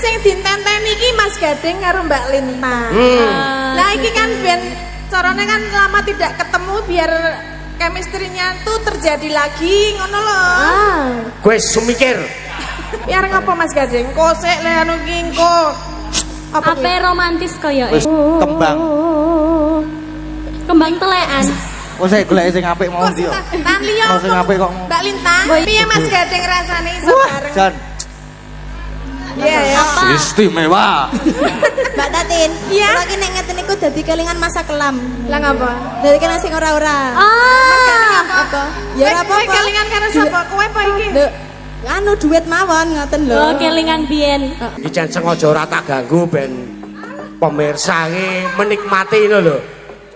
Sing ditenteni iki Mas Gading karo Mbak Lintang. Lah iki kan ben carane kan lama tidak ketemu biar chemistry-nya tuh terjadi lagi ngono lho. Kowe sumikir. Biar ngapa Mas Gading? Kosek le anu ki engko. Apa romantis kaya wis kembang. Kembang telekan. Oh saya golek sing apik mau ndi yo. Tan liya. Sing apik kok. Mbak Lintang, piye Mas Gading rasane iso bareng? Jan. Iya ya. Istimewa. Mbak Tatin, iya. Kalau ki nek ngeten niku dadi kelingan masa kelam. Lah ngapa? Dadi kelingan sing ora-ora. Apa? Ya ora apa-apa. Kelingan karo sapa? Kowe apa iki? Anu duit mawon ngoten lho. Oh, kelingan biyen. Iki jan sengaja ora tak ganggu ben pemirsa iki menikmati ngono lho.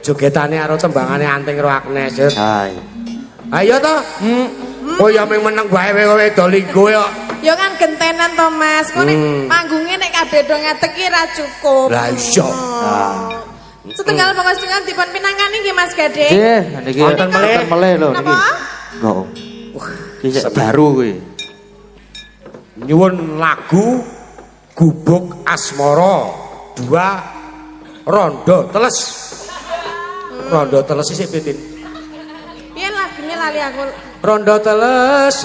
Jogetane karo tembangane Anting karo Agnes. Hai. Ayo to. Oh ya mung meneng wae kowe do linggo yo. Ya kan gentenan to Mas. Ngene panggungnya nek kabeh do ngadeg ki ra cukup. Lah iya. Setengah pokok setengah dipun pinangkani nggih Mas Gading. Nggih, niki wonten meleh lho niki. Napa? Kok. Iki baru kuwi. Nyuwun lagu Gubuk Asmara 2 Rondo Teles. Rondo Teles sik pitin. Piye lagune lali aku. Rondo teles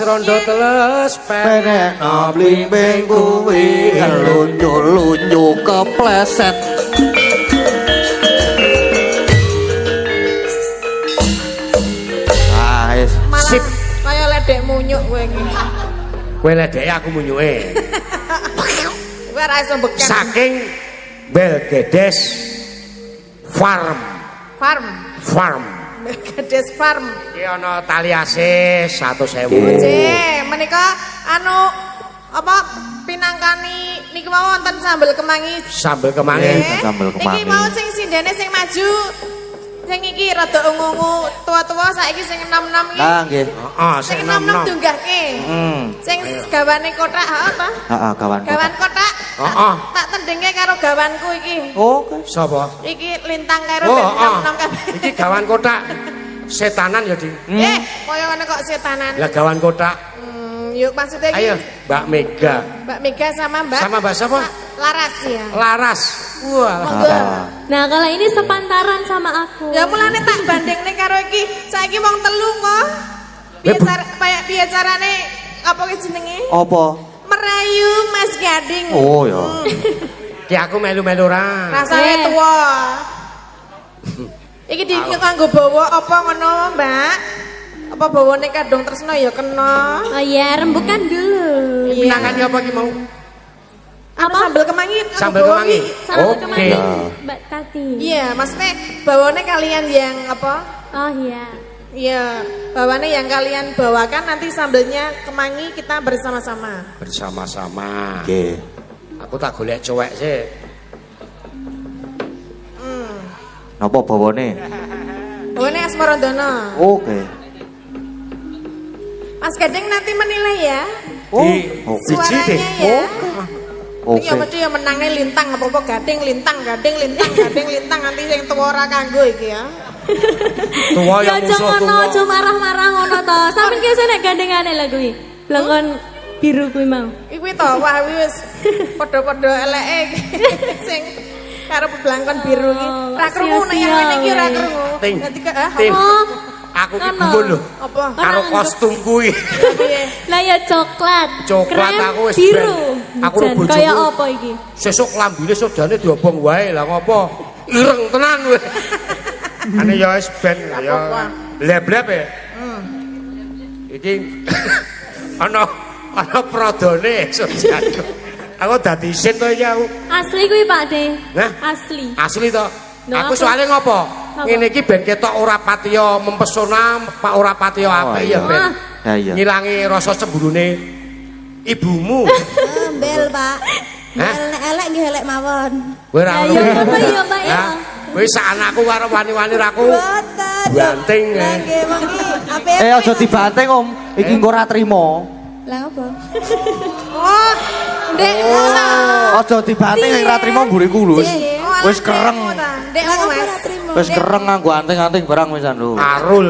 Penek blimbing kuwi lunyu-lunyu kepleset. Ah, wis. Sip. Kaya ledek munyuk kowe iki. Kowe ledeke aku munyuke. Kowe ora iso beken. Saking Belgedes Farm. Farm. Belgedes Farm. Iki ana tali asih 100.000. Oke, menika anu apa pinangkani niki mau wonten sambel kemangi. Sambel kemangi. Sambel kemangi. Iki mau sing sindene sing maju. Sing iki rada ungu-ungu, tua-tua saiki sing enom-enom iki. Lah nggih. Heeh, Sing sing enom-enom nom-nom. dunggahke. Sing gawane kotak apa? Heeh, kawan. Gawan kotak. Heeh. Tak tendenge karo gawanku iki. Oke. Sapa? Iki lintang karo Oh, ben enom-enom kabeh. Iki gawan kotak. Setanan ya, Di. Kaya ngene kok setanan. Lah gawan kotak. Yuk maksudnya iki Ayo, Mbak Mega. Mbak Mega sama Mbak Sama Mbak siapa? Laras ya. Laras. Wah. Monggo. Nah, kalau ini sepantaran sama aku. Ya mulane tak bandingne karo iki. Saiki wong telu kok. Piye carane apa ki jenenge? Apa? Merayu Mas Gading. Oh ya. Ki aku melu-melu ra. Rasane tuwa. Iki nganggo bawa apa ngono, Mbak? Apa bawane kadung tresno ya kena. Oh iya, rembukan dulu. Pinangkani apa ki mau? Apa sambel kemangi? Sambel kemangi. Sama Oke. kemarin Mbak Tati. Iya, maksudnya bawane kalian yang apa? Oh iya. Iya, bawane yang kalian bawakan nanti sambelnya kemangi kita bersama-sama. Bersama-sama. Oke. Aku tak golek cowek sih. Napa bawane? Bawane Asmarandono. Oke. Mas Gading nanti menilai ya. Oh, Biji deh. Suaranya ya. Oke. Iki mesti ya menange lintang apa-apa Gading lintang nanti sing tuwa ora kanggo iki ya. Tua Ya yang aja musuh ngono, tua. aja marah-marah ngono to. Sampeyan ki nek gandengane lho kuwi. Lengkon biru kuwi mau. Iki to wah wis padha-padha eleke sing karo belangkon biru iki. Ora krungu nek yang ngene iki ora krungu. Ting. Dadi Tim. Oh, Aku ki Ono. gumun lho. apa? Karo kostum kuwi. Piye? lah ya coklat. Coklat Krem, aku wis biru. ben. Aku Jan, bojoku. kaya apa iki? Sesuk lambine sodane diobong wae lah ngopo? Ireng tenan kowe. Ane ya wis ben ya bleb-bleb ya. Iki ana prodone sojaku. Aku dadi isin to iki aku. Asli kuwi Pak De. Hah? Asli. Asli to. Lho, Aku aku- soalnya ngopo? Apa? Ngene iki ben ketok ora patiya mempesona, Pak ora patiya apik ya ben. Ya iya. Ngilangi rasa cemburune ibumu. Bel, Pak. Hah? Bel nek elek nggih elek mawon. Kowe ora Ya, ngono. ya, ngono ya, Pak, ya. Hah? Kowe sak anakku karo wani-wani raku. Boten. Banting, Lah eh. nggih wengi apik. Aja dibanting Om. Iki engko ora trimo. Lah apa? Oh, Ndek. Aja dibanting nek ora trimo mburiku lho. Wis kereng. Ndek Lah aku apa Mas. ora trimo? Wis kereng nganggo anting-anting barang wisan lho. Arul.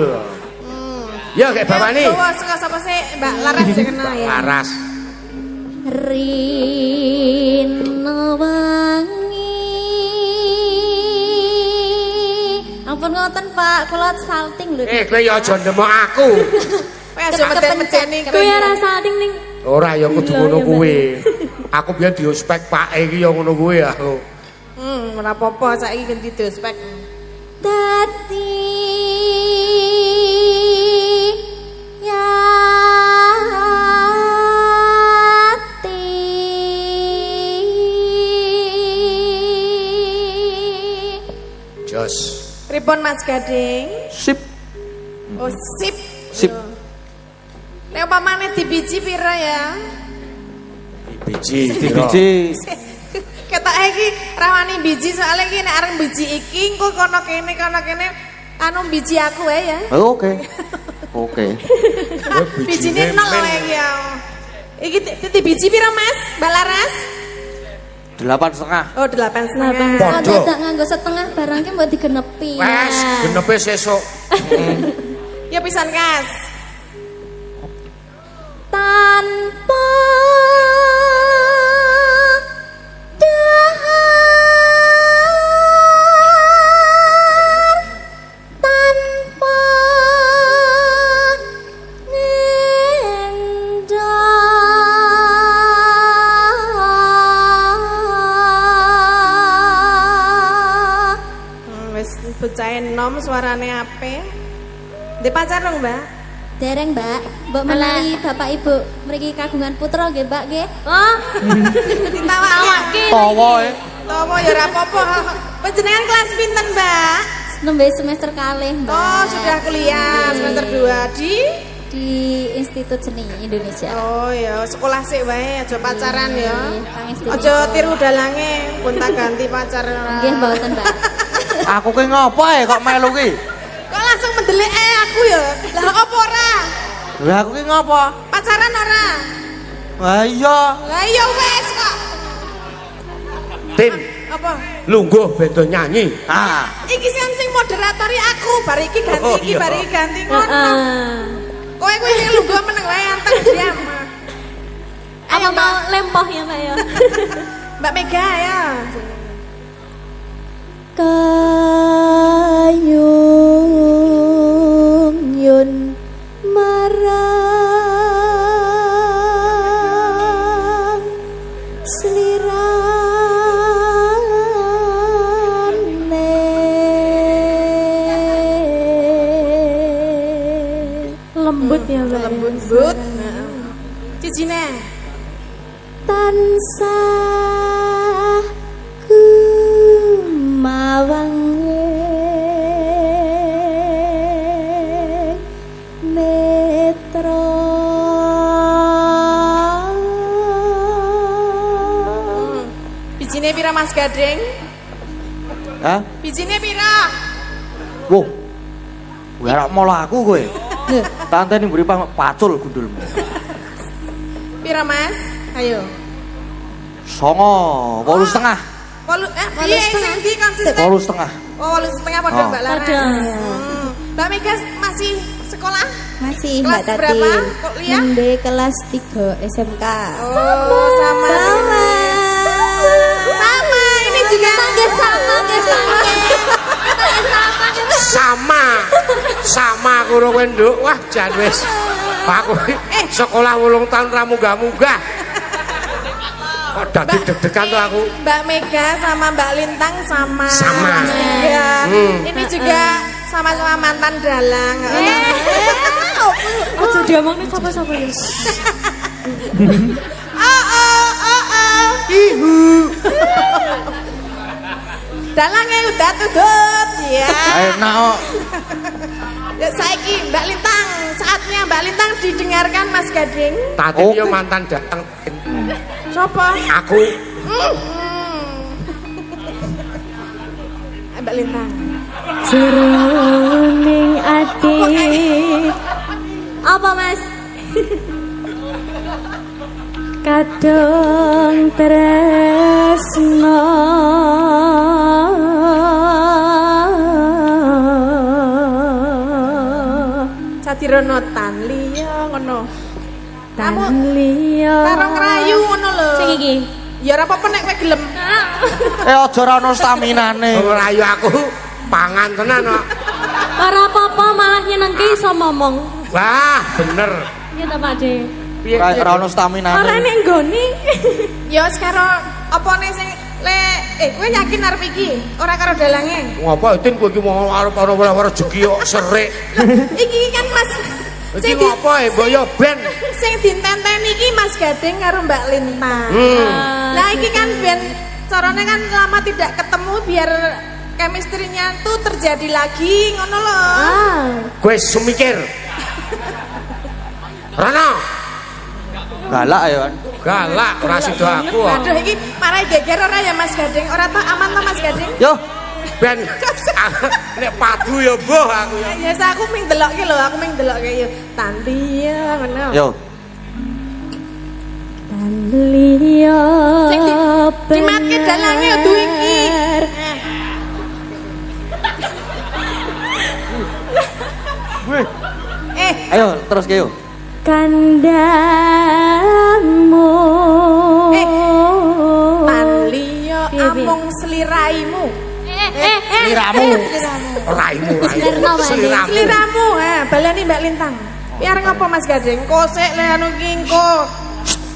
Ya kayak bapakne. Bawa suka sapa sih Mbak Laras ya kena ya. Laras. Rino wangi. Ampun ngoten Pak, kula salting lho. Kowe ya aja ndemok aku. Kowe aja meden-medeni Kowe ora salting ning Ora ya kudu ngono kuwi. Aku biyen diospek Pak iki ya ngono kuwi aku. Ora apa-apa saiki ganti dospek. dadi yati. Jos. Pripun Mas Gading? Sip. Oh, sip. Sip. Nek upamane dibiji pira ya? Biji. Biji. Ketoke iki rawani biji soalnya iki nek arep biji iki engko kono kene anu biji aku wae ya. Oke. Oke. Bijine nol wae iki ya. Iki titi biji pira Mas? Mbak Laras? 8,5. Oh, 8,5. Ada Podo. tak nganggo setengah barangnya mbok digenepi. Wes, genepe sesuk. Ya pisan Kas. Tanpa dahar, tanpa ngendah. Wis bocah enom suarane ape? Ndek pacar dong, Mbak? Dereng Mbak, mbok menawi Bapak Ibu mriki kagungan putra nggih Mbak nggih. Oh. Ditawake. Tawa e. Tomo ya ora apa-apa. Panjenengan kelas pinten, Mbak? Nembe semester kalih Mbak. Oh, sudah kuliah semester 2 Di Institut Seni Indonesia. Oh ya, sekolah sik wae, aja pacaran ya. Pangestu. Aja tiru dalange, pun tak ganti pacar ora. Nggih mboten Mbak. Aku ki ngopo kok melu ki? Kok langsung mendelik aku ya? Lah apa ora? Lah aku ki ngopo? Pacaran ora? Lah iya. Lah iya wes kok. Tim, Apa? lungguh beda nyanyi. Ah. Iki sing moderatori aku, bar iki ganti Oh, iki, iya. bar iki ganti ngono. Heeh. Kowe kuwi sing lungguh meneng wae anteng diam. Apa mau lempoh ya Mbak ya? Mbak Mega ya. Kayung yun marang slirane lembut ya Mbak. Lembut. Cicine. Tansah kumawang metro. Bijine pira Mas Gading? Hah? Bijine pira? Wo. Kowe ora molo aku kowe. Tante ning mburi pacul gundulmu. Pira Mas? Ayo. 9, 8,5. Piye sing ndi konsisten? 8,5. Oh, 8,5 padha Oh. Mbak Laras. Padha. Mbak Mega masih sekolah? Masih Kelas Mbak Tati. berapa? Kuliah? Nembe kelas 3 SMK. Oh, sama. Sama. Ini juga Sama karo kowe nduk. Wah, jan wis. Aku sekolah 8 tahun ra munggah-munggah. Kok dadi deg-degan tuh aku. Mbak Mega sama Mbak Lintang sama. Sama. Iya. Ini juga sama-sama mantan dalang. Aja diomongin sapa-sapa ya. Oh. Dalangnya udah tudut ya. Enak kok. Ya saiki Mbak Lintang, saatnya Mbak Lintang didengarkan Mas Gading. Tadi Oke. yo mantan datang. Sopo? Aku Mbak Lintang. Jroning ati. Apa Mas? Kadang tresno Sadirono tan liya ngono. Kamu Tanlia. karo ngerayu ngono lho. Sing iki. Ya ora apa-apa nek kowe gelem. Aja ora ono staminane. Ngerayu aku pangan tenan kok. Ora apa-apa malah nyenengke iso ngomong. Wah, bener. Iya ta Pak De. Piye? Ora ono Ora staminane. nek nggone. Ya wis karo opone sing kowe yakin arep iki ora karo dalange. Ngapa Tin kowe iki mau arep ana rezeki kok serik. Iki kan Mas Iki ngapa boyo ben. sing ditenteni iki Mas Gading karo Mbak Lintang. Lah iki kan ben carane kan lama tidak ketemu biar chemistry-nya tuh terjadi lagi ngono lho. Kowe semikir. Rana, Galak ya kan. galak ora sida aku kok. Aduh iki marai geger ora ya Mas Gading? Ora tau aman to Mas Gading? Yo, Ben nek padu ya boh aku ya. Ya aku ming delokke lho, aku ming delokke ya. Tantia ngono. yo. Tanlia. Sing dimatke dalange ya duwe iki. Ayo terus ke yo. Kandamu. Tanlia amung sliraimu. Sliramu. Raimu, Slirno, Mbak. Sliramu. Sliramu, baleni Mbak Lintang. Piye arep ngapa Mas Gading? Kosek le anu ki engko.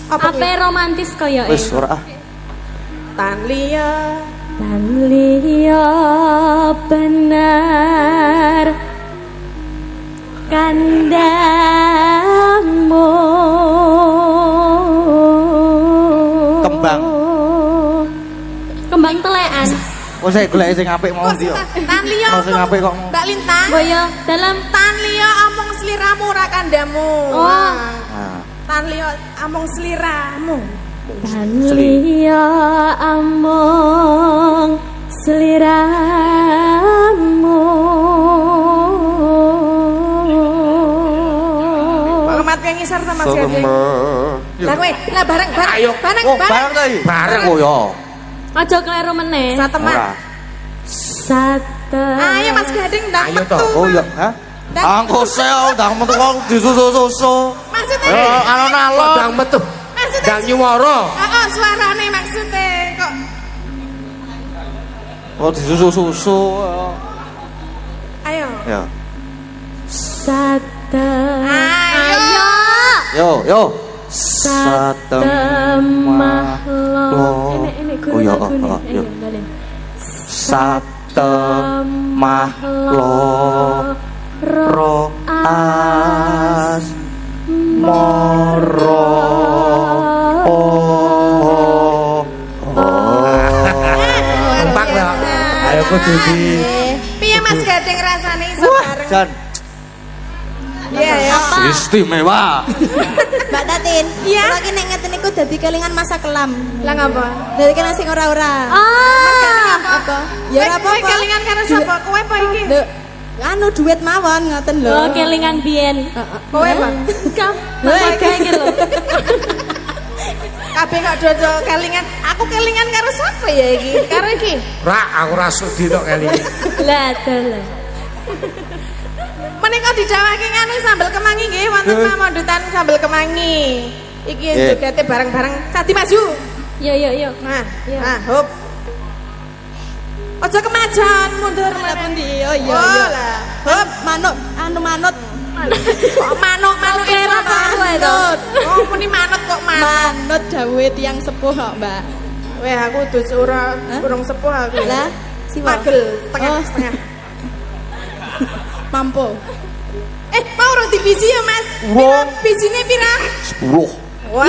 Apa Ape romantis koyo Wis ora. Tanlia Tanlia benar kandamu. Kembang. Kembang telekan. Oh saya golek sing apik mau ndi yo. Tanlia Mau sing apik kok mau. Mbak Lintang. Boyo dalam Tanlia amung sliramu ora kandamu. Oh. Nah, Tanlia amung sliramu. Tanlia among seliramu. Pengamat yang ngisar ta Mas Gading. Lah kowe, lah bareng Ayo. bareng Oh, bareng ta iki? Bareng. Oh yo. Aja kleru meneh. Sateman. Ora. Sate. Ayo Mas Gading ndang Ayo metu. toh. Oh iya, hah? Angko sel ndang metu kok disusu-susu. Maksudnya Alon-alon. Dang metu. maksudnya Dang nyuwara. Heeh, suarane maksudnya kok. Oh disusu-susu. Ayo. Ya. Sate. Ayo. Yo, yo. Satemah lo. Enek Oh iya, guru lagu nih. yo. Ayo balen. Satemah lo ro as moro Kompak ya. Ayo kudu di Piye Mas Gading rasane iso bareng? Jan Iya ya. istimewa. Mbak Tatin, Iya? kula ki nek ngeten niku dadi kelingan masa kelam. Lah ngapa? Dadi kelingan sing ora-ora. Apa? Ya ora Kowe apa-apa. kelingan karo sapa? Kowe apa iki? Nduk, anu duit mawon ngoten lho. Oh, kelingan biyen. Kowe apa? Kam, mamaga iki lho. Kabeh kok dodo kelingan. Aku kelingan karo sapa ya iki? Karo iki. rak aku ra sudi tok kali. Lah, dalah. Menika didhawuhake nganu sambel kemangi nggih wonten pamondutan sambel kemangi. Iki jogete bareng-bareng. Cadi maju. Yo yo yo. Nah, Iya. nah, hop. Aja kemajuan mundur Mana mana pundi? Oh iya Oh iya. lah. Hop. Manuk, anu manut. Kok manuk-manuk Oke, era apa kowe to? Oh, muni manut kok manuk. Manut dawuhe tiyang sepuh kok, Mbak. Weh, aku dus ora urung sepuh aku. Lah, siwa. Pagel setengah Oh. setengah. Mampu. Mau roti biji ya, Mas? Pira bijine pira? 10. Wah.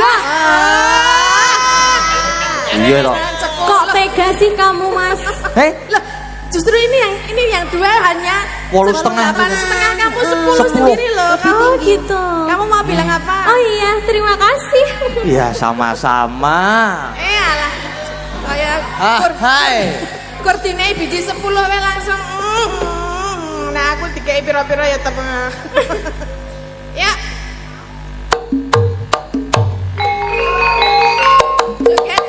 Iya toh. Kok tega sih kamu, Mas? Heh, Loh, justru ini yang dua hanya 8,5. 8,5 kamu 10 sendiri loh. Kamu Oh, gitu. Kamu mau bilang apa? Oh iya, terima kasih. iya sama-sama. Alah. Kayak Hai. kurtine biji 10 we langsung. Nah, aku dikei pira-pira ya tengah. Ya. Joget.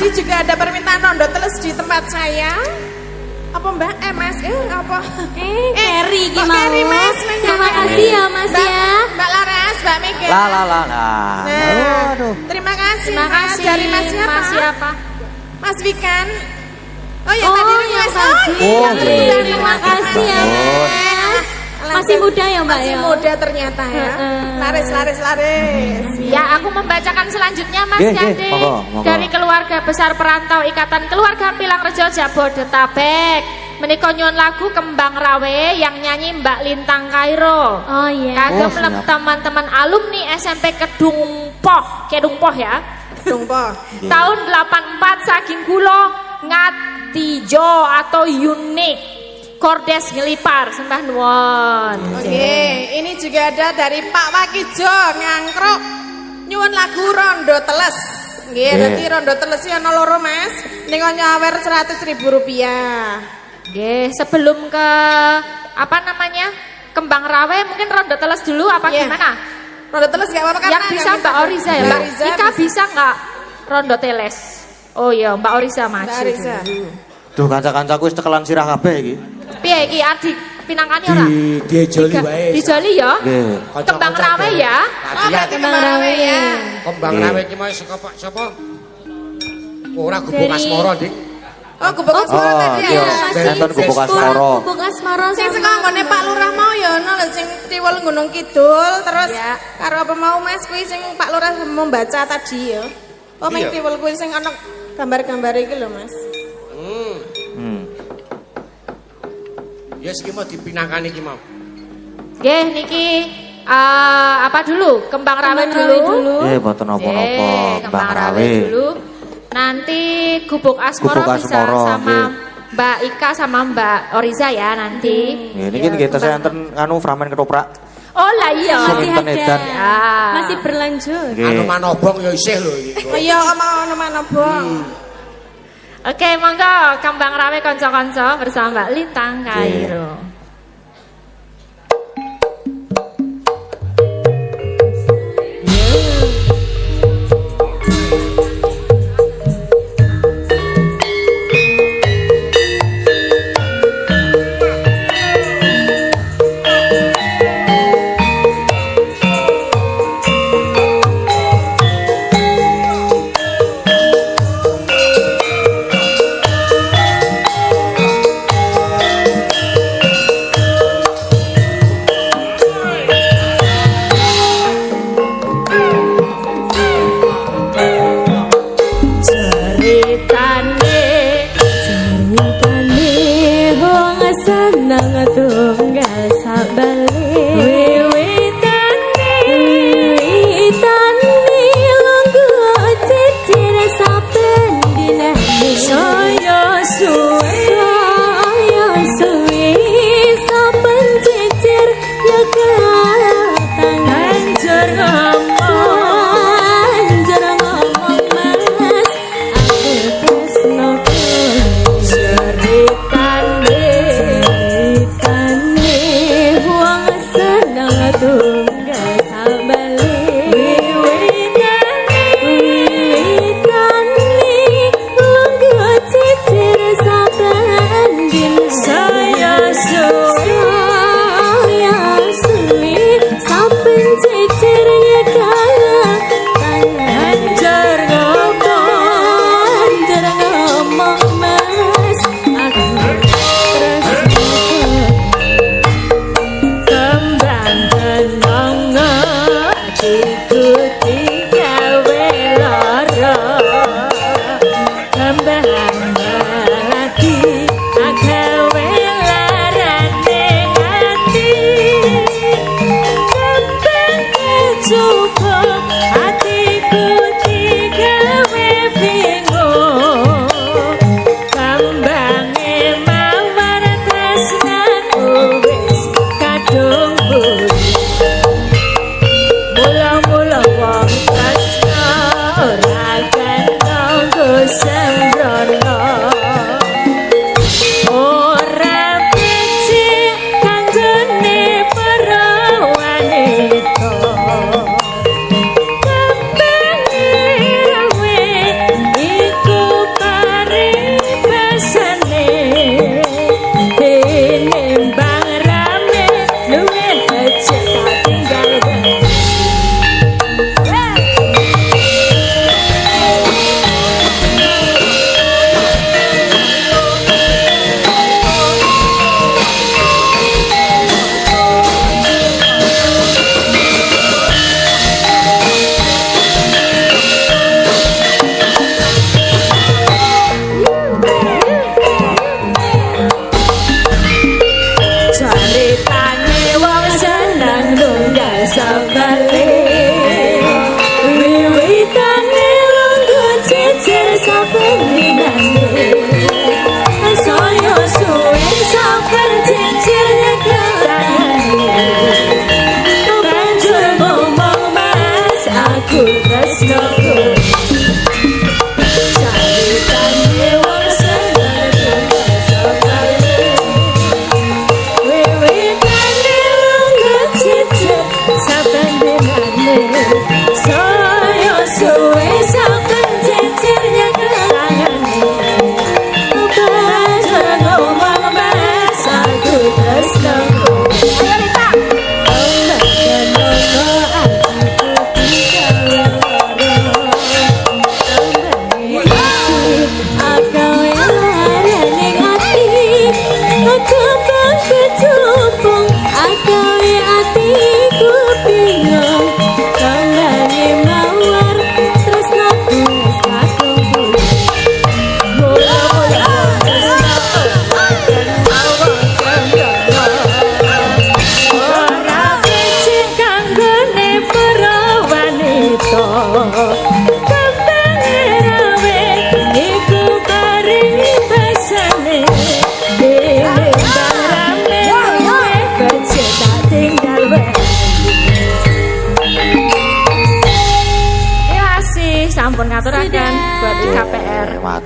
tadi juga ada permintaan rondo teles di tempat saya. Apa Mbak? Mas, apa? Kerry kok gimana? Kerry, Mas? Terima kasih ya Mas Mbak, ya. Mbak Laras, Mbak Mega. Lah. Nah, Aduh. terima kasih. Terima Mas. kasih. Dari Mas siapa? Mas siapa? Mas Wikan. Oh yang Oh, tadi yang request. tadi. Oh, yang iya. sudah Terima request. kasih ya Mas. Masih muda ya Mbak Masih ya? muda ternyata ya. Laris. Ya, aku membacakan selanjutnya Mas Nggih, Yade. nggih, monggo. Dari keluarga besar perantau Ikatan Keluarga Pilangrejo Jabodetabek. Menika nyuwun lagu Kembang Rawe yang nyanyi Mbak Lintang Kairo. Oh iya. Kagem Oh, siap. teman-teman alumni SMP Kedungpoh ya. Dongpo. Tahun 84 saking kula ngatijo atau unik. Kordes ngelipar sembah nuwun. Oke, ini juga ada dari Pak Wakijo Ngangkruk. Nyuwun lagu Rondo Teles. Nggih, nanti Rondo Teles ya ana loro Mas. Ning nyawer 100.000 rupiah. Oke, sebelum ke apa namanya? Kembang Rawe mungkin Rondo Teles dulu apa Iya. gimana? Rondo Teles gak apa-apa Yang bisa Mbak Oriza ya, Mbak Oriza Ika bisa nggak Rondo Teles? Oh iya, Mbak Oriza Mbak maju. Oriza. Duh kanca-kancaku wis tekelan sirah kabeh iki. Piye iki adik pinangkane ora? Di joli wae. Dijoli ya. Nggih. Kembang Rawe ya. Oh, berarti Kembang Rawe ya. Kembang rawe iki mau saka Pak sapa? Ora gubuk asmara, Dik. Oh, gubuk Oh, asmara tadi iya. ya. Enten gubuk asmara. Gubuk asmara Sing sama. saka nggone Pak Lurah mau ya ono lho sing Tiwul Gunung Kidul terus Ya. karo apa mau Mas kuwi sing Pak Lurah membaca tadi ya. Oh, meng Iya. Tiwul kuwi sing ono gambar-gambar iki lho Mas. Ya iki mau dipinangkan iki mau. Nggih niki apa dulu? Kembang Rawe dulu. Mboten napa-napa, Kembang Mbang Rawe Rawe. dulu. Nanti Gubuk Asmoro Gubuk bisa Asmoro, sama nggih. Mbak Ika sama Mbak Oriza ya nanti. Nggih, niki kita enten anu framen ketoprak. Oh lah iya. Masih Sinten ada. edan. Ya. Masih berlanjut. Anu Nggih. manobong ya isih lho iki. Oh iya ono mana bong. Oke, monggo Kembang Rawe konco-konco bersama Mbak Lintang Kairo.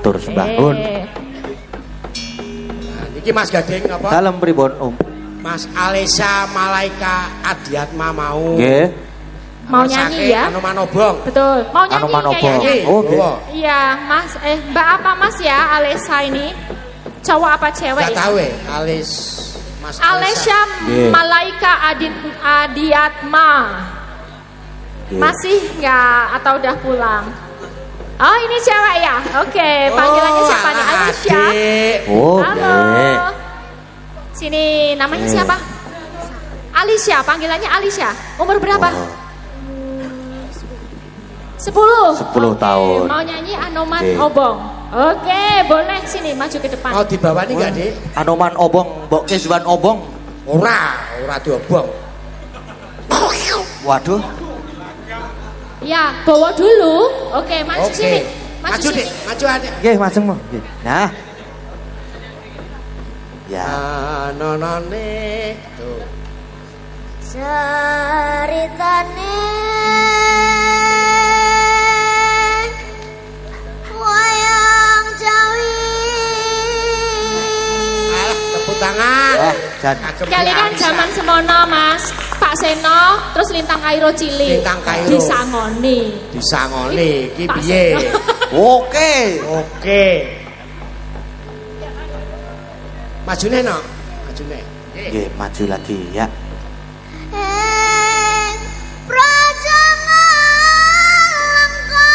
matur sembah nuwun. Iki Mas Gading apa? Dalem pripun, Om? Mas Alesya Malaika Adiatma mau. Nggih. Mau nyanyi ya? Anoman Obong. Betul. Mau nyanyi Anoman Obong. kayaknya. Oh, nggih. Oh, Iya, Mas. Mbak apa Mas ya Alesya ini? Cowok apa cewek? gak tahu Alis Mas Alesya Nggih. Malaika Adiatma. Nggih. Masih nggak atau udah pulang? Oh ini cewek ya? Oke, panggilannya siapa nih? Alesya. Adik. Oh, Halo. nggih. Sini namanya siapa? Alisya, panggilannya Alisya. Umur berapa? 10. 10 tahun. Mau nyanyi Anoman Oke. Obong. Oke, boleh sini maju ke depan. Mau dibawa nih gak, Dik? Anoman Obong, Mbok Keswan Obong. Ora diobong. Waduh. Ya, bawa dulu. Oke, maju Oke. sini. Maju, sini. Dik. Maju adik. Nggih, majeng mo. Nggih. Nah. Ya. Nonone tuh. Ceritane wayang Jawi. Alah, tepuk tangan. Jan. Kagem Kali kan Alisa. zaman semono, Mas. Pak Seno, terus Lintang Kairo cilik. Lintang Kairo. Disangoni. Disangoni iki Pak piye? Seno. Oke. Oke. Majune no. Majune. Nggih, maju lagi ya. Ing prajangan langka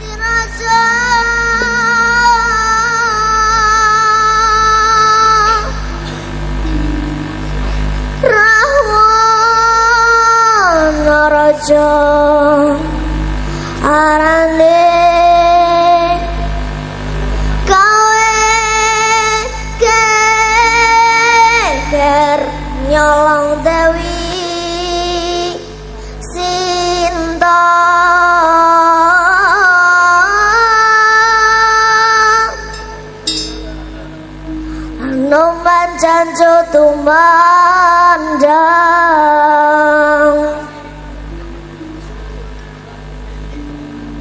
diraja Rahwana raja arane nyolong Dewi Sinta Anoman janjo tumandang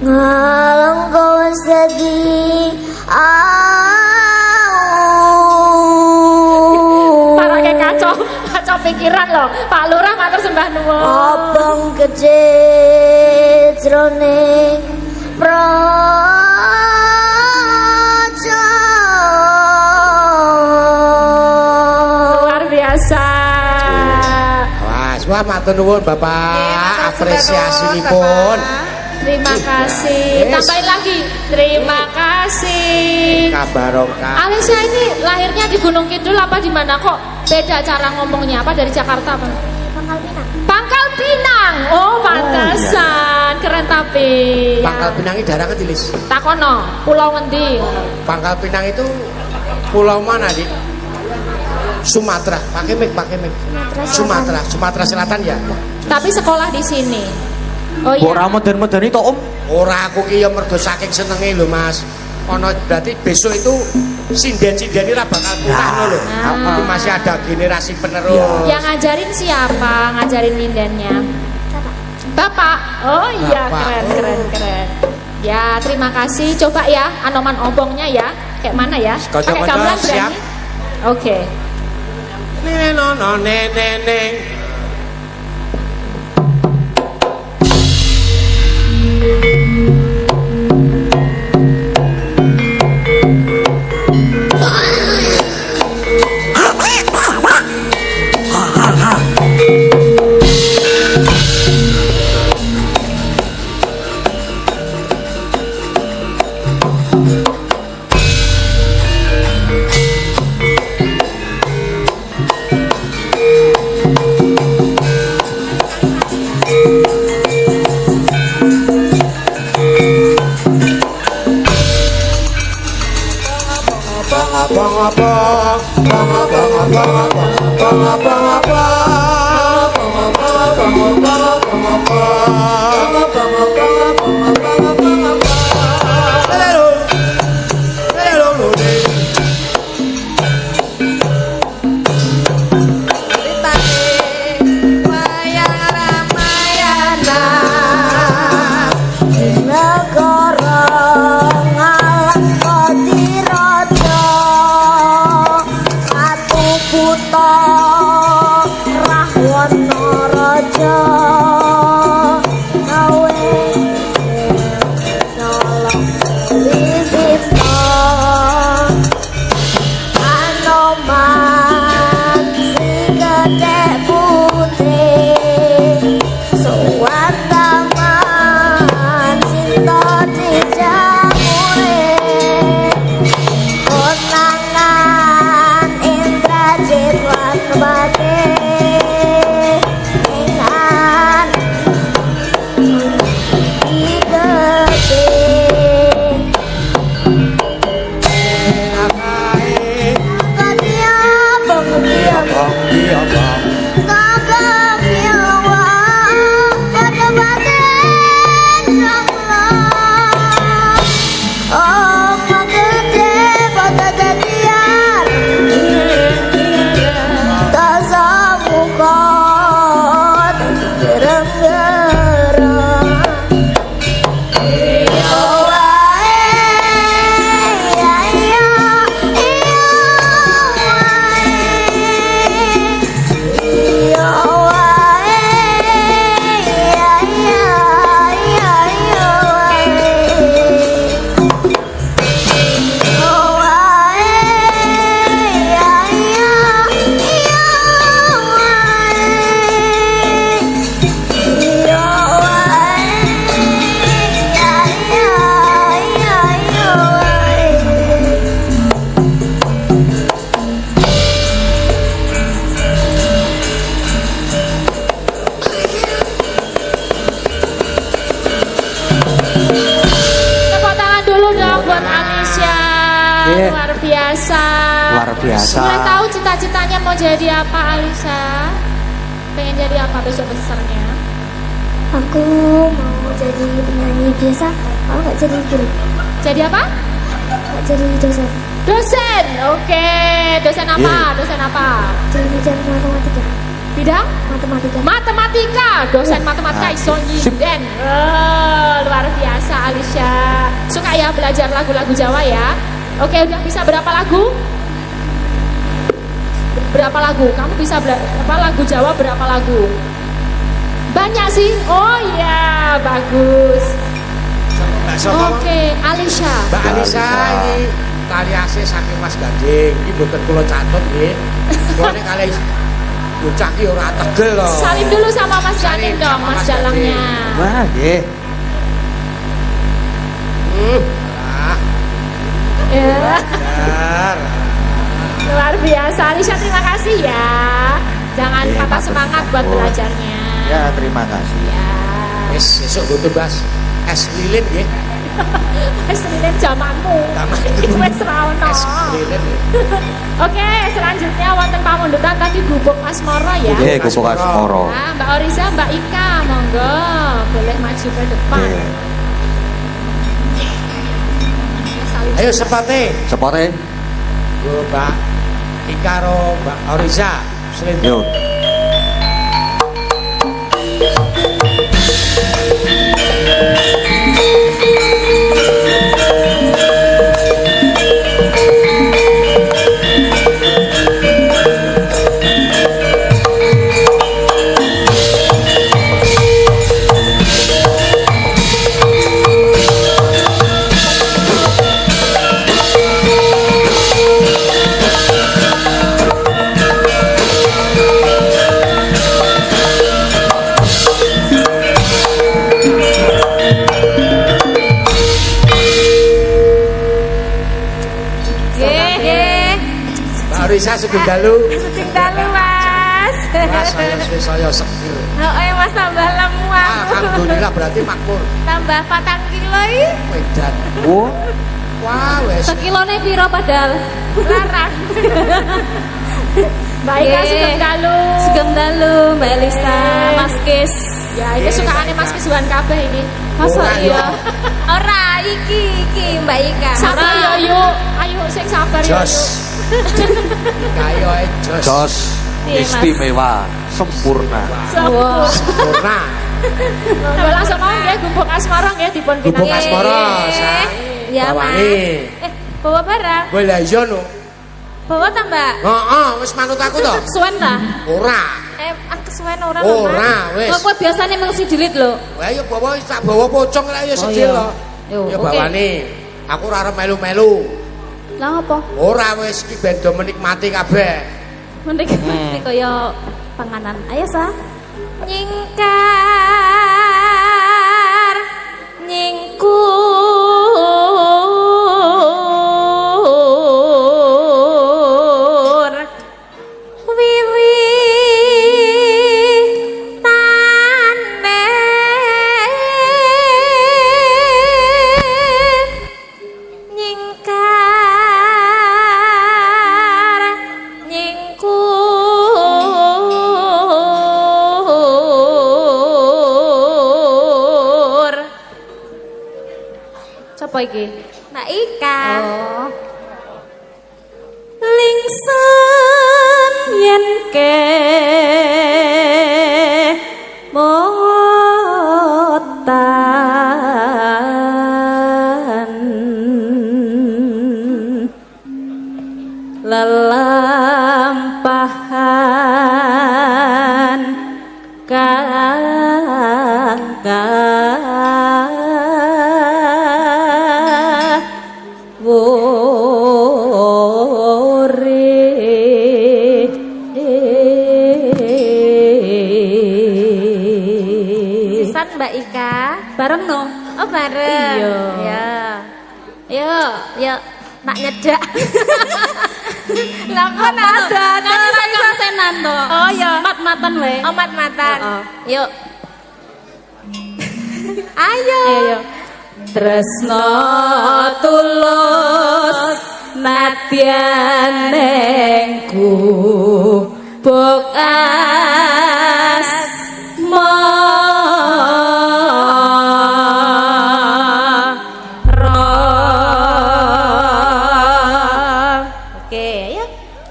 ngalang kowe sedhi Parake kacau pikiran loh. Pak Lurah matur sembah nuwun. Abang gede jroning praja Luar biasa. Wah, matur nuwun Bapak. matur Apresiasinipun. Terima kasih. Yes. Tambahin lagi. Terima kasih. Kabarokah. Alesya ini lahirnya di Gunung Kidul apa di mana kok? Beda cara ngomongnya apa dari Jakarta apa? Pangkal Pinang. Pangkal Pinang. Oh, pantesan. Keren tapi. Ya. Pangkal Pinang itu daerah kecil. Takono, Pulau Ngendi? Pangkal Pinang itu pulau mana, Dik? Sumatera. Pakai mic. Sumatera Selatan ya. Tapi sekolah di sini. Oh Mbok iya. ra modern-modern to, Om. Ora aku ki ya mergo saking senenge lho, Mas. Ono berarti besok itu sinden-sinden ini bakal punah lho. Ah. Ini masih ada generasi penerus. Yang ngajarin siapa? Ngajarin lindennya? Bapak. Oh iya, Bapak. keren. Ya, terima kasih. Coba ya, Anoman Obongnya ya. Kayak mana ya? Pakai Kocok-kocok, gamelan siap. berani? Oke. Nenono neneng. Wayang Ramayana. Dina Iya. luar biasa. Luar biasa. Boleh tahu cita-citanya mau jadi apa, Alisa? Pengen jadi apa besok besarnya? Aku mau jadi penyanyi biasa. Aku nggak jadi guru, Jadi apa? nggak jadi dosen. Dosen. Oke, dosen apa? Dosen apa? Jadi bidang matematika. Bidang Matematika. matematika. Dosen matematika iso nyinden. Luar biasa Alisha. Suka ya belajar lagu-lagu Jawa ya? Oke, udah bisa berapa lagu? Berapa lagu? Kamu bisa lagu Jawa berapa lagu? Banyak sih. Oh iya, bagus. Oke, Alisha. Mbak Alisa ini kali AC saking Mas Gading. Ini bukan kula catet nggih. Kula nek kali bocah ki ora tegel loh. Salim dulu sama Mas Salim Gading dong, sama Mas Mas Dalangnya. Wah, nggih. Ah, Ya. benar. Luar biasa, Alisha terima kasih ya. Jangan Iya, patah matur semangat buat nuwun. belajarnya. Ya, terima kasih. Ya. Wis sesuk nggo tumbas es lilin nggih. Es lilin zamanmu. Zamanku. Iku wis ra ono. Es lilin nggih. Oke, selanjutnya wonten pamundutan tadi gubuk Asmoro ya. Nggih, Gubuk Asmoro. Nah, Mbak Oriza, Mbak Ika, monggo boleh maju ke depan. Nggih. Salim. Ayo sepate. Sepote. Yo Mbak Ika karo Mbak Oriza. Selendang. Yo. Mbak Oriza sugeng dalu. Sugeng dalu, Mas. Mas saya seger. Heeh, Mas tambah lemu aku. Alhamdulillah berarti makmur. Tambah 4 kilo iki. Wedan. Oh, Wah, wes. Sekilone piro padahal? Larang. Mbak Ika Nggih. sugeng dalu. Sugeng dalu, Mbak Elisa, Mas Kis. Ya, ini sukaane Mas Kisuan kabeh ini. Masa Ora, iya? Ora iki Mbak Ika. Sabar ya yuk. Ayo sing sabar ya Jos. yuk. Kayo jos. jos Iya, Mas. istimewa, sempurna. Wah. Sempurna. Mbak langsung mau nggih gubuk Asmoro nggih dipun Gubuk pinangi. Asmoro, Sang. Ya, Bawani. Bawa barang. Kowe lha iya no. Bawa ta, Mbak? Heeh, wis manut aku to. Suwen ta? Ora. Aku suwen ora lho, Mas. Ora, wis. Kok kowe biasane mung sidilit lho. Lah ya bawa tak bawa pocong lah ya sedih iya. lho. Yo, Ya oke. bawani. Aku ora arep melu-melu. Lah apa? Ora wis iki ben do menikmati kabeh. Mending kaya panganan. Ayo sa. Nyingkar nyingkur wiwitane nyingkar nyingkur. Sapa iki? Mbak Ika. Oh. Lingsan yen ke motan lelampahan Sisan Mbak Ika. bareng no. Oh bareng. Iya. Ya. Yuk, yuk. Nak nyedak. Lah kok ada Kan iso senan to. Oh ya. Mat-matan wae. Omat-matan. Oh, oh. Yuk. Ayo. Ayo yo. Tresno tulus senadyan nengku bekas Oke, ayo.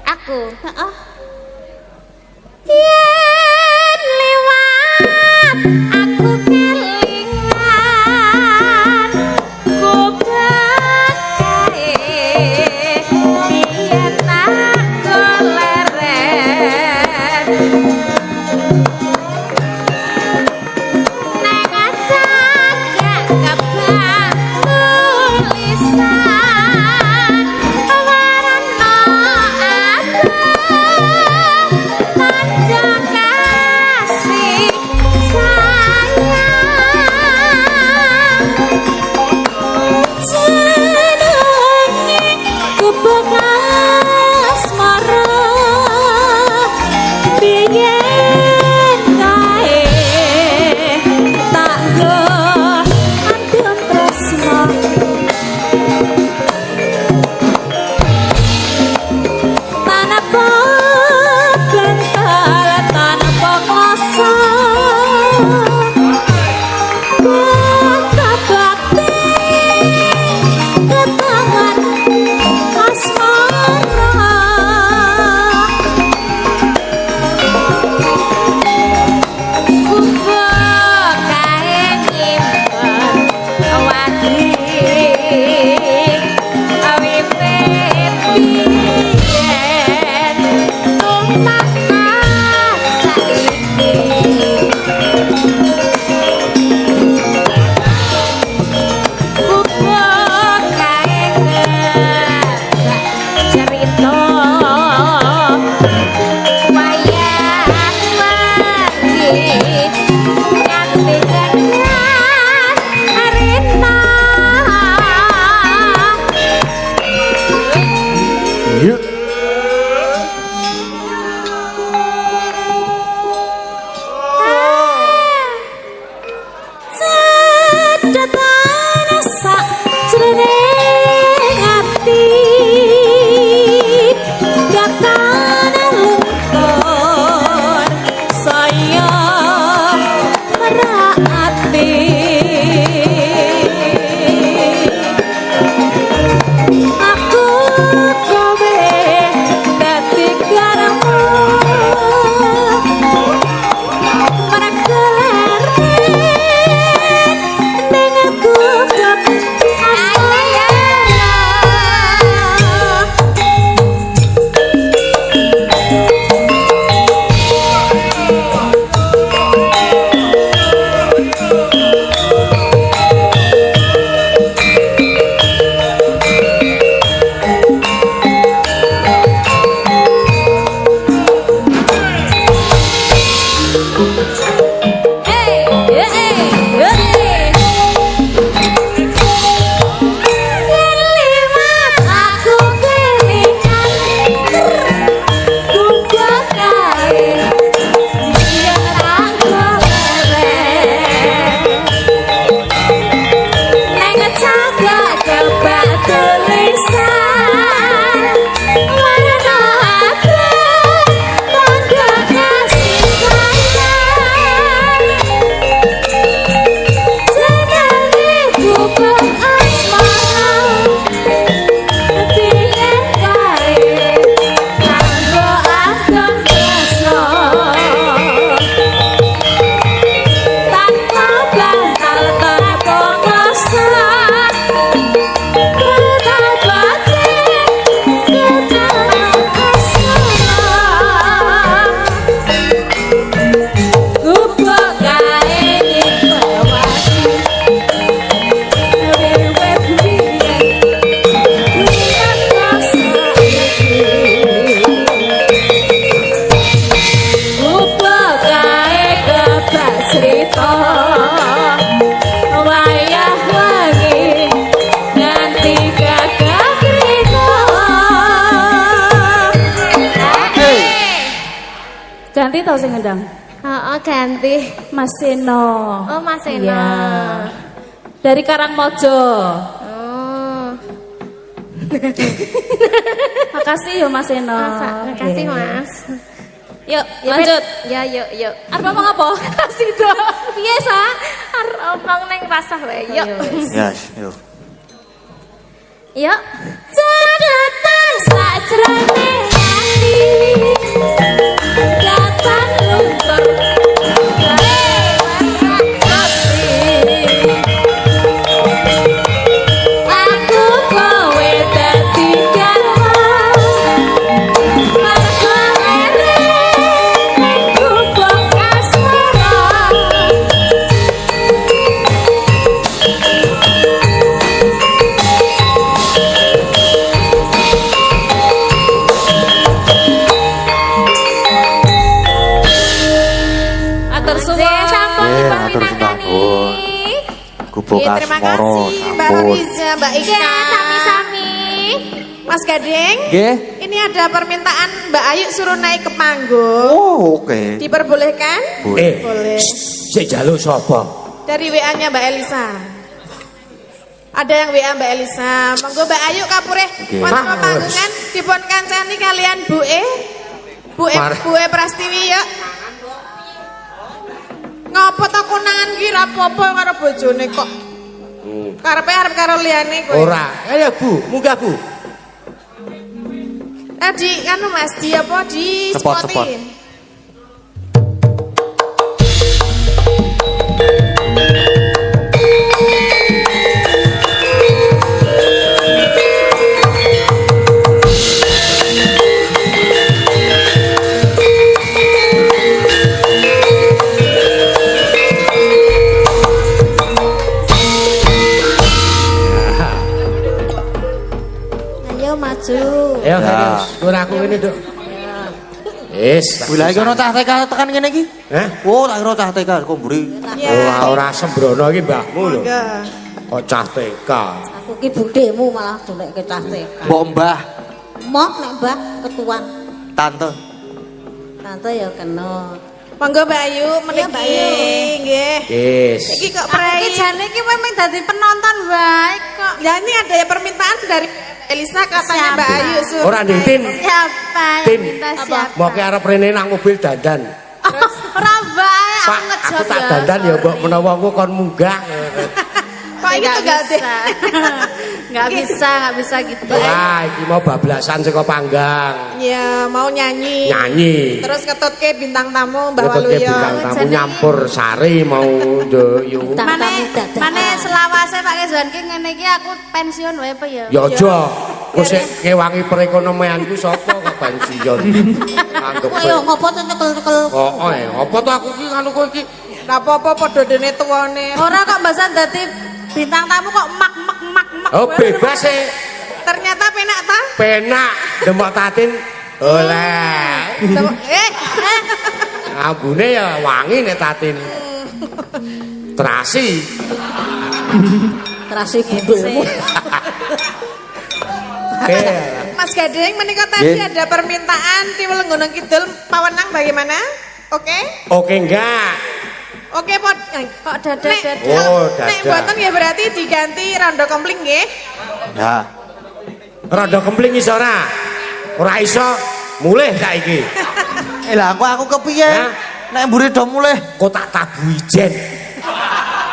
Aku. Yen liwat aku kelingan gobat kae biyen tak goleren nang acak gak kebak tulisan warna abang tanda kasih sayang jenenge ku bekas marah biyen kae tak go andun tresno tanpa bentar tanpa kuasa betapa bakti ketahuan asmara kumpul kae nyimpen wadi awite biyen tumpah saiki kumpul kae cerita wayang wengi nganti tekan arena Yuk. sedetan sak jroning ati gatane luntur saya merati aku kowe dadi karamu Ganti tau sing ngendang. Oh, ganti. Mas Seno. Oh, Mas Seno. Iya. Dari Karangmojo. Oh. Makasih ya Mas Eno. Makasih Mas. Yuk, lanjut. Ya yuk. Arep ngomong apa? Kasih dong. Piye, Sa? Arep omong ning pasah wae. Yuk. Yes, yo. Yuk. Cedatan sajrone ati. Datang luntur. Aku kowe dadi kawan. Marga ning gubuk asmara. Atur suwun. Sampun Atur dipaminangani. suwun. Gubuk Oke, terima asmara, kasih Mbak sampun. Riza, Mbak Ika. Ya, sami-sami. Mas Gading, Nggih. ini ada permintaan Mbak Ayu suruh naik ke panggung. Oh, oke. Diperbolehkan? Boleh. Sik jaluk sapa? Dari WA-nya Mbak Elisa. Ada yang WA Mbak Elisa. Monggo Mbak Ayu kapureh Oke. wonten Mas. panggungan dipun kancani kalian Bu Mar- Bu Prastiwi ya. Ngopo to konangan ki ra apa-apa karo bojone kok. Karepe arep karo liyane kowe. Ora. Ayo Bu, munggah Bu. Di anu Mas, di apa di Spot, spoti. spot. Ayo maju. Ayo, Ya. Ora aku ngene, Duk. Wis. Wila iki ono cah TK tekan kene iki. Hah? Oh, tak kira cah TK kok mburi. Ora sembrono iki mbahmu lho. Enggak. Kok cah TK. Aku ki budhemu malah dolekke cah TK. Mbok Mbah, Mok nek Mbah ketuan. tante. Tante ya kena. Monggo Mbak Ayu meniki. Mbak Ayu. Nggih. Wis. Iki kok Aku ki prei. jane ki memang dadi penonton baik kok. Ya ini ada ya permintaan dari Elisa katanya Siapa? Mbak Ayu suruh. Ora ndek Tin. Siapa Tin. yang minta siapa? Mau ke arep rene nang mobil dandan. Ora bae aku Pak, aku ngejob tak ya. dandan ya mbok menawa aku kon munggah. Kok ini tuh gak deh. Enggak bisa gitu. Wah, iki mau bablasan saka panggang. Ya mau nyanyi. Nyanyi. Terus ketutke bintang tamu Mbak Ketutke Waluyo. bintang tamu nyampur sari mau ndoyo. Mane selawase Pak Kezwan ki ngene iki aku pensiun wae apa ya? Ya aja. Kok sik kewangi perekonomianku sapa kok pensiun. Anggep. Kowe yo ngopo to nyekel-nyekel. Oh, apa to aku ki kanu kowe iki? Ora apa-apa padha dene tuwane. Ora kok mbasan dadi bintang tamu kok mak. Oh, bebas e. Ternyata penak ta? Penak dembok tatin oleh. Ambune ya wangi nek tatin. Terasi. Terasi gundulmu. Mas Gading menika tadi Nggih. ada permintaan Tiwul Gunung Kidul Pawenang bagaimana? Oke? Oke enggak? Oke kok dada. Oh, Nek dada. mboten ya berarti diganti rondo kompling nggih. Ya. Rada kempling iso ora? Ora iso mulih saiki. Lah aku kepiye? Hah? Nek mburi do mulih Kok tak tabu ijen.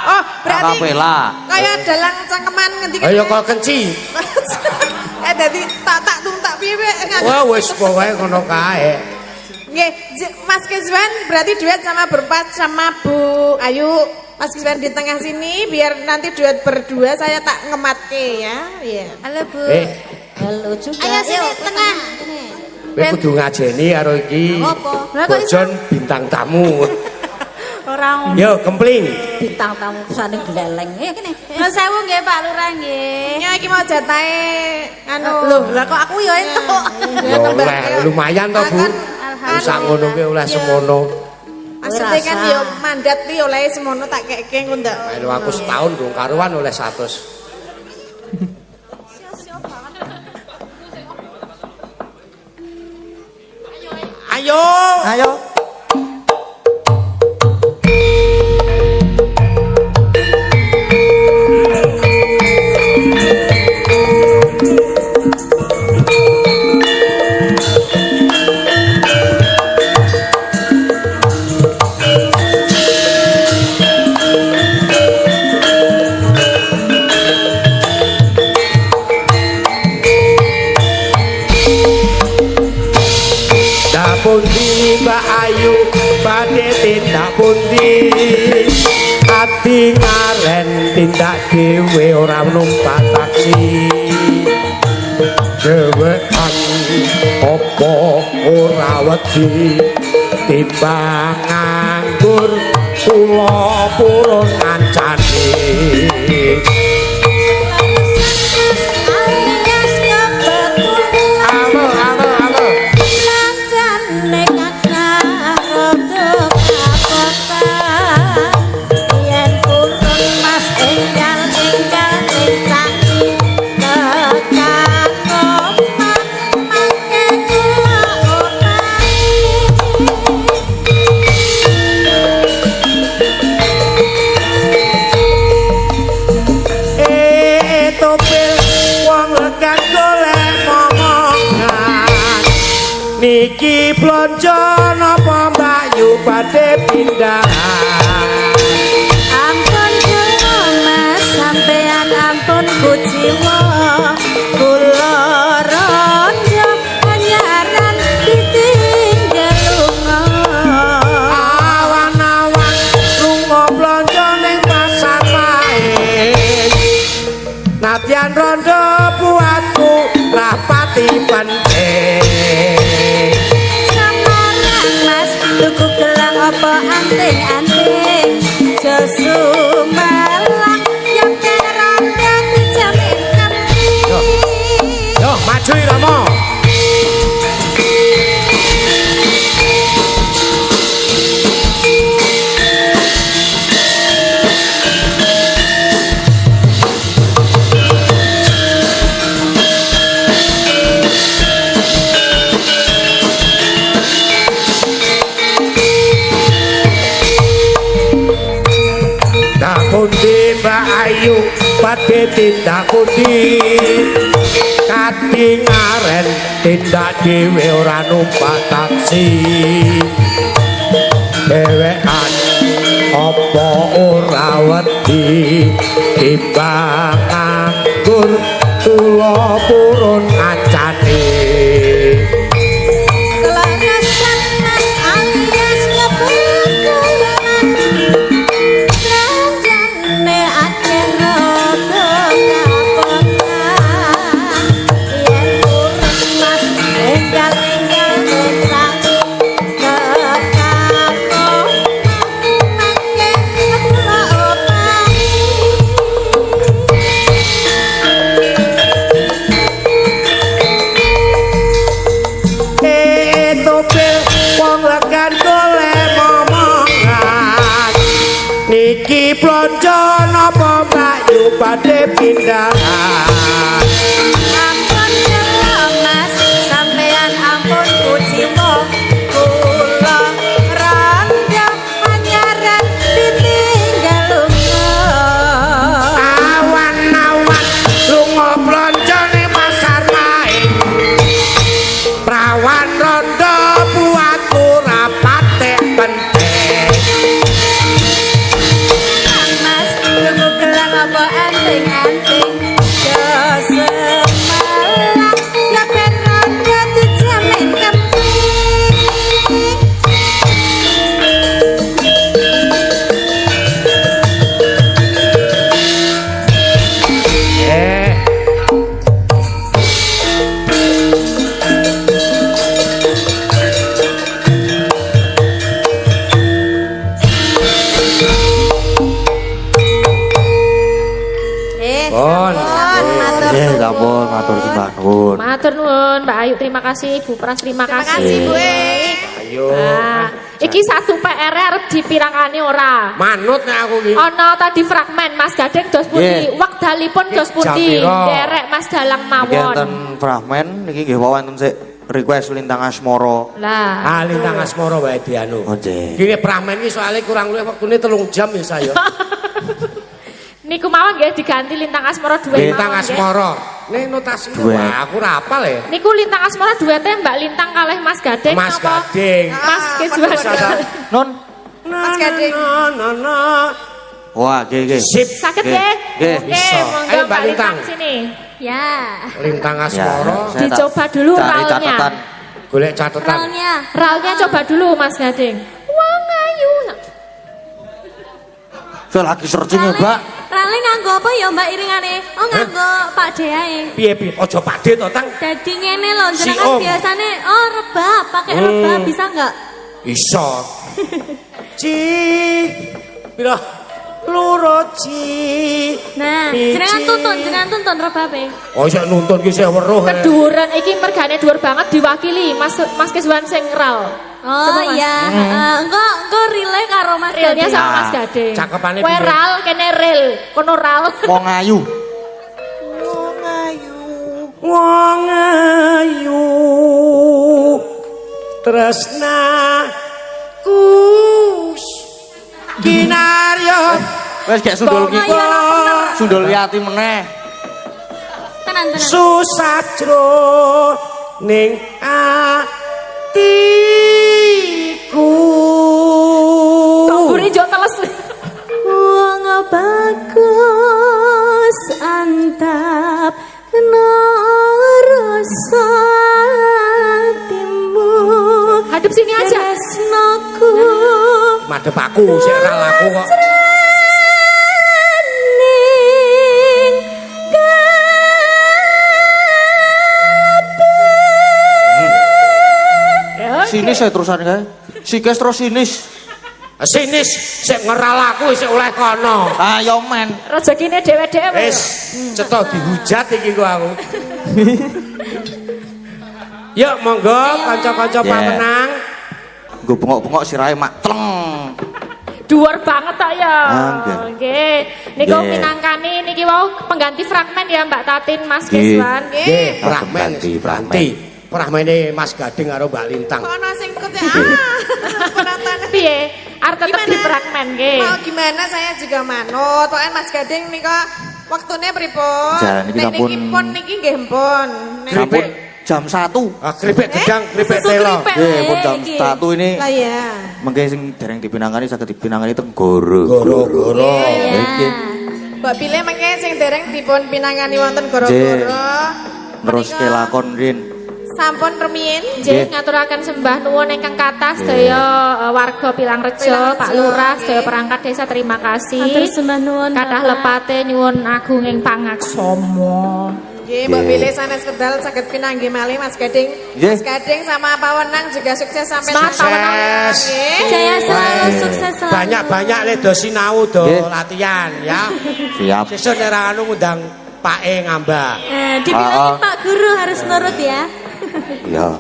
Oh, berarti kapela. kaya dalang cangkeman ngendikan. Ayo kok kenci. Dadi tak tuntak piye Wah wis pokoke ngono kae. Nggih, Mas Kezwan berarti duet sama berempat sama Bu Ayu. Mas Kezwan di tengah sini biar nanti duet berdua saya tak ngematke ya. Iya. Halo Bu. Halo juga. Ayo sini tengah. Kowe kudu ngajeni karo iki. Apa? Lah kok iso? Bojon bintang tamu. Ora ngono. Yo kempling. Bintang tamu sane gleleng. Ya kene. Nuwun sewu nggih Pak Lurah nggih. Ya iki mau jatahe anu. Loh, lah kok aku ya entuk. Yo oleh lumayan to, Bu. Bisa ngono ki oleh semono. Maksudnya kan yo mandat ki oleh semono tak keke ngono ndak. Melu aku setahun dong karuan oleh 100. Ayo. Ayo. tindak pundi ati ngaren tindak dhewe ora numpak taksi dhewean apa ora wedi timbang nganggur kula purun ngancani Niki blonjo napa Mbakyu badhe pindahan Ampun kula Mas sampean ampun kuciwa kula rondo panyaran ditinggal lunga awan-awan lunga blonjo ning pasar main nadyan rondo buatku rapati penting tuku gelang apa anting-anting josu malang yang keranda dijamin kemping yo maju Ramo pundi Mbak Ayu badhe tindak pundi kati ngaren tindak dhewe ora numpak taksi dhewean apa ora wedi timbang nganggur kula purun ngancani kelarasan Mas alias ngebukulan belanjane akeh rada kapotan yen urip Mas enggal-enggal ngelangi kekapotan mangke kula opahi topel wong lekan golek momongan niki blonjo napa Mbakyu badhe pindahan ampun kula Mas sampean ampun kuciwa kula randa panyaran ditinggal lunga awan-awan lunga blonjo ning pasar main prawan rondo buatku rapate penting Mas tuku gelang apa anting-anting jos malang ya ben randa dijamin kemping Pon. Sampun matur sembah nuwun. Matur nuwun Mbak Ayu, terima kasih Ibu Pras, terima kasih. Makasih Bu. Ayo. Nah, iki satu PR arep dipirangane ora. Manut nek aku iki. Ana tadi fragmen Mas Gading dos pundi, wekdalipun dos pundi, derek Mas Dalang Iki mawon. enten fragmen niki nggih wonten sik request Lintang Asmara. Lah, Lintang Asmara wae dianu. Oh nggih. Gini pramen iki soalnya kurang luwih wektune 3 jam ya saya. niku mawon nggih diganti Lintang Asmara duet Lintang mawon, nggih. Asmara. Nih notasi Duet. wah aku ora apal ya. Niku Lintang Asmara duete Mbak Lintang kalih Mas Gading Mas napa? Gading. Mas Kiswan. Non. Mas Gading. Wah, nggih nggih. Sip. Sakit Nggih, nggih? nggih. Oke, Bisa. monggo Ayo, Mbak Mbak Lintang Lintang. sini. Ya. Lintang Asmara. saya tak Dicoba dulu cari raulnya. catatan. Golek catetan. Raulnya Raulnya coba dulu Mas Gading. Wong ayu. Saya lagi searching ya, Mbak. Rale nganggo apa ya Mbak iringane? Oh nganggo Pak De ae. Piye aja Pak De to, Tang. Dadi ngene lho, Si jenengan Om. biasane rebab, pakai rebab bisa enggak? Iso. Ci. Pira? Loro ci. Nah, Pici. jenengan tuntun rebabe. Oh, iso nuntun ki sik weruh. Keduren iki mergane dhuwur banget diwakili Mas Keswan sing ngral. Oh Coba, Mas. iya, engko relay karo Mas Realnya Gading. sama Mas Gading. Cakepane Kowe piye? ral kene real, kono ral. Wong ayu. Wong ayu tresnaku kinarya Wes gak sundul ki. Wong ayu anak penak. Sundul ati meneh. Tenan. susatro ning atiku Tamburi jo teles. Wong bagus antap narasa timu. Hadap sini aja. Tresnaku madhep aku sik ral aku kok ning Sinis saya terusan kae. Sikes terus sinis. sinis sik ngeral aku sik oleh kono Ayo men. Rezekine dhewe-dhewe. wis cetok dihujat iki ku aku yuk monggo kanca-kanca Yeah. pamenang Gue bengok-bengok sirahe mak tleng. Dhuwur banget tak ya. Nggih. Nggih. Niku Nggih. minangkani niki wau pengganti fragmen ya Mbak Tatin Mas Nggih. Keswan. nggih prahmen Ganti, berarti prahmene Mas Gading karo Mbak Lintang Kono sing kut ya. Penonton. Piye? Arep tetep di fragmen nggih. Mau gimana saya juga manut. Pokoke Mas Gading nika waktune pripun? Jalan iki Nek sampun- niki pun niki nggih pun. Nek- Sampun jam 1. ah keripik gedang keripik Susu telo keripik. Nggih, pun jam Iki. 1 ini. Lah ya. Mengke sing dereng dipinangani saged dipinangani tenggoro. goro-goro Iki Mbak Bile mengke sing dereng dipun pinangani wonten Nggih. goro-goro. terus Menika kelakon rin. sampun rumiyin. Nggih, ngaturaken sembah nuwun ingkang kathah sedaya warga Pilangrejo, Pilangrejo, Pak Lurah, nggih. sedaya perangkat desa terima kasih. Matur sembah nuwun. Kathah Bapak. lepate nyuwun agunging pangaksama. Nggih, Mbak Nggih. Bile sanes kedal saged pinanggih malih Mas Gading. Nggih. Mas Gading sama Pak Wenang juga sukses sampai Semangat, Pak Wenang. Sukses. Nggih. Jaya selalu sukses selalu. banyak-banyak le do sinau do Nggih. latihan ya Siap. sesuk nek ra anu ngundang Pak E ngambah Dibilangin Pak Guru harus nurut ya. Ya.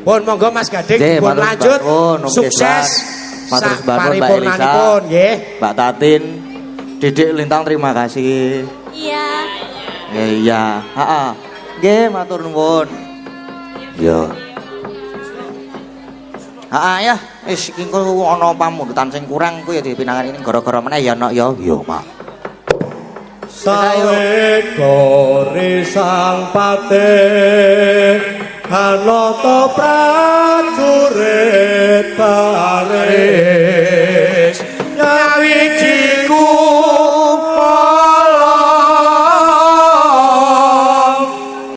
pun monggo Mas Gading Nggih, pun matur lanjut sembah nuwun, Om sukses Keswan. Matur sembah nuwun, Mbak Elisa. paripurnanipun nggih Mbak Tatin, Didik Lintang terima kasih. Iya. Ya iya, heeh. Nggih, matur nuwun. Ya. Heeh ya, wis iki engko ana pamundutan sing kurang ku ya dipinangani ning gara-gara meneh ya nok ya. Ya, Mak. Sawetore sang pate Hanata